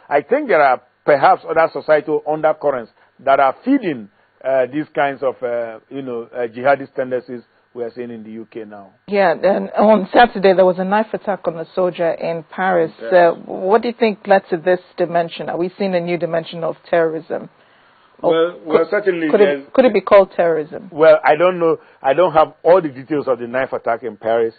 I think there are perhaps other societal undercurrents that are feeding these kinds of, jihadist tendencies we are seeing in the UK now. Yeah, and on Saturday there was a knife attack on a soldier in Paris. Yes. What do you think led to this dimension? Are we seeing a new dimension of terrorism? Well, certainly. Could it be called terrorism? Well, I don't know. I don't have all the details of the knife attack in Paris.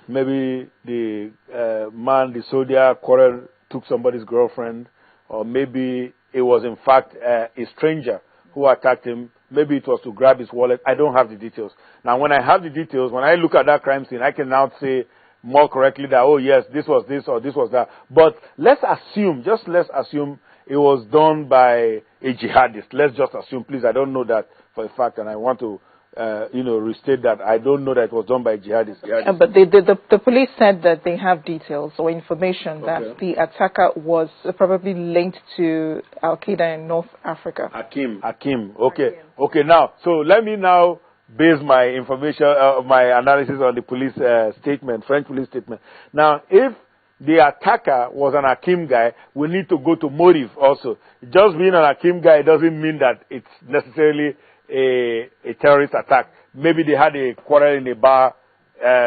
Maybe the the soldier quarrel took somebody's girlfriend, or maybe it was in fact a stranger who attacked him. Maybe it was to grab his wallet. I don't have the details. Now, when I have the details, when I look at that crime scene, I can now say more correctly that, oh yes, this was this or this was that. But let's assume it was done by a jihadist. Let's just assume, please. I don't know that for a fact, and I want to, restate that I don't know that it was done by a jihadist. But the police said that they have details or information that the attacker was probably linked to Al Qaeda in North Africa. Hakim. Okay. Now, so let me now base my information, my analysis on the police statement, French police statement. Now, if the attacker was an Hakim guy, we need to go to motive also. Just being an Hakim guy doesn't mean that it's necessarily a terrorist attack. Maybe they had a quarrel in a bar.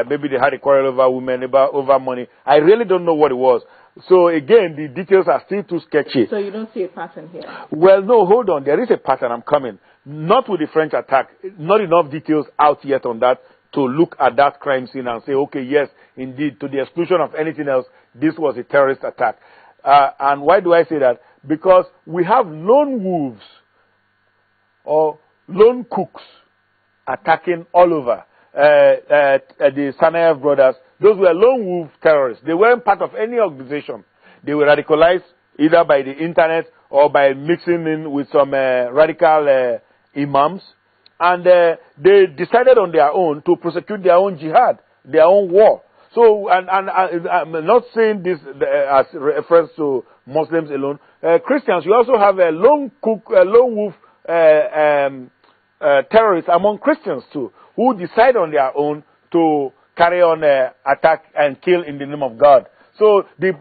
Maybe they had a quarrel over women, over money. I really don't know what it was. So again, the details are still too sketchy. So you don't see a pattern here? Well, no, hold on. There is a pattern. I'm coming. Not with the French attack. Not enough details out yet on that to look at that crime scene and say, okay, yes, indeed, to the exclusion of anything else, this was a terrorist attack. And why do I say that? Because we have lone wolves or lone cooks attacking all over. The Sanayev brothers, those were lone wolf terrorists. They weren't part of any organization. They were radicalized either by the internet or by mixing in with some radical imams. And they decided on their own to prosecute their own jihad, their own war. So, and I'm not saying this as reference to Muslims alone. Christians, you also have a lone wolf terrorists among Christians too, who decide on their own to carry on attack and kill in the name of God. So the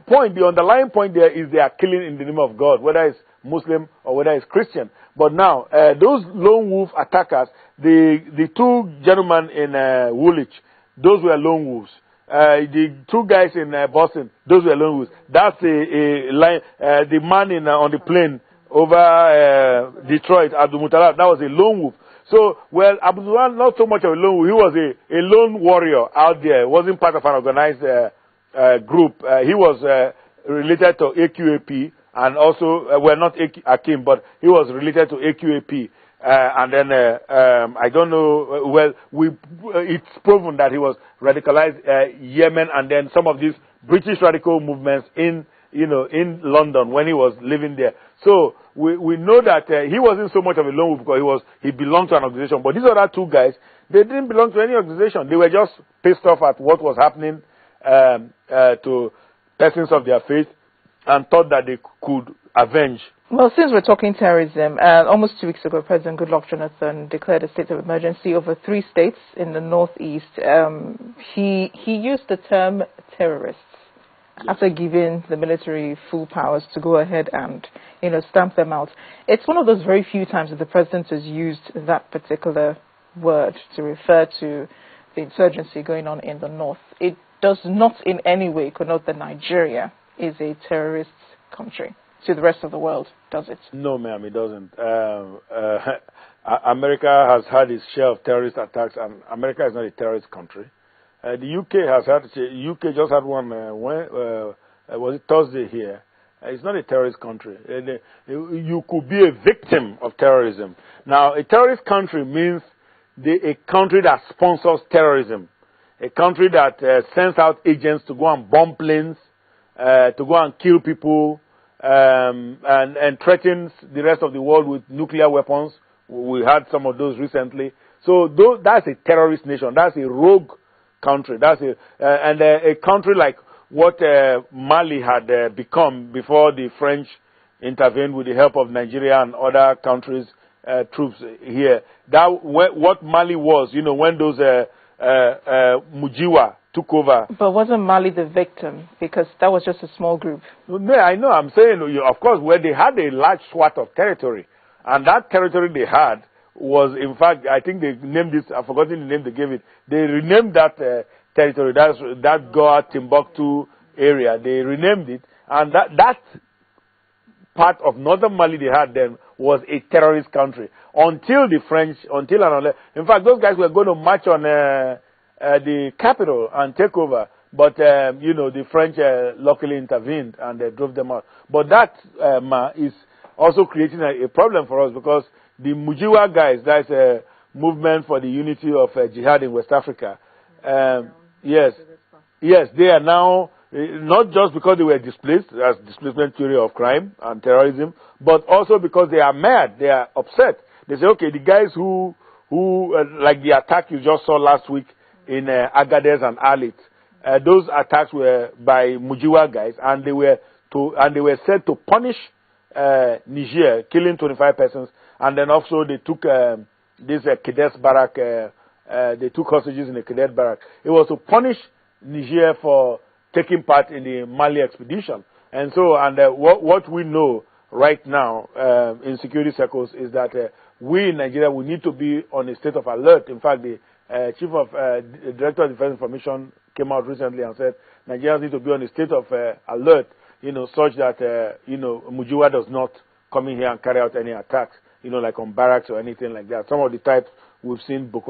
underlying point there is they are killing in the name of God, whether it's Muslim or whether it's Christian. But now, those lone wolf attackers, the two gentlemen in Woolwich, those were lone wolves. The two guys in Boston, those were lone wolves. That's the man on the plane over Detroit, Abdul Muttalib, that was a lone wolf. So, well, Abdul not so much of a lone wolf. He was a lone warrior out there. He wasn't part of an organized group. He was related to AQAP and also, not Hakim, but he was related to AQAP. And then, I don't know, it's proven that he was radicalized Yemen and then some of these British radical movements in London when he was living there. So we know that he wasn't so much of a lone wolf because he belonged to an organization. But these other two guys, they didn't belong to any organization. They were just pissed off at what was happening to persons of their faith and thought that they could avenge. Well, since we're talking terrorism, almost 2 weeks ago, President Goodluck Jonathan declared a state of emergency over 3 states in the northeast. He used the term terrorists after giving the military full powers to go ahead and, stamp them out. It's one of those very few times that the president has used that particular word to refer to the insurgency going on in the north. It does not in any way connote that Nigeria is a terrorist country to the rest of the world, does it? No, ma'am, it doesn't. America has had its share of terrorist attacks, and America is not a terrorist country. The UK just had one, was it Thursday here? It's not a terrorist country. You could be a victim of terrorism. Now, a terrorist country means a country that sponsors terrorism, a country that sends out agents to go and bomb planes, to go and kill people, and threatens the rest of the world with nuclear weapons. We had some of those recently. So that's a terrorist nation. That's a rogue country. That's a country like what Mali had become before the French intervened with the help of Nigeria and other countries' troops here. What Mali was, when those Mujiwa took over. But wasn't Mali the victim? Because that was just a small group. No, I know. I'm saying, of course, where they had a large swath of territory. And that territory they had was, in fact, I think they named this, I've forgotten the name they gave it. They renamed that territory, that Goa, Timbuktu area. They renamed it. And that part of northern Mali they had then was a terrorist country. Until the French, in fact, those guys were going to march on the capital and take over. But, the French luckily intervened and they drove them out. But that is also creating a problem for us, because the Mujiwa guys, that's a movement for the unity of jihad in West Africa. Yes, they are now, not just because they were displaced, as displacement theory of crime and terrorism, but also because they are mad, they are upset. They say, okay, the guys who like the attack you just saw last week in Agadez and Alit, those attacks were by Mujiwa guys, and they were said to punish Niger, killing 25 persons, and then also they took this cadets barrack, they took hostages in the cadet barrack. It was to punish Niger for taking part in the Mali expedition. And so, what we know right now in security circles is that we in Nigeria, we need to be on a state of alert. In fact, the Director of Defense Information came out recently and said Nigerians need to be on a state of alert, such that, Mujiwa does not come in here and carry out any attacks, like on barracks or anything like that. Some of the types we've seen Boko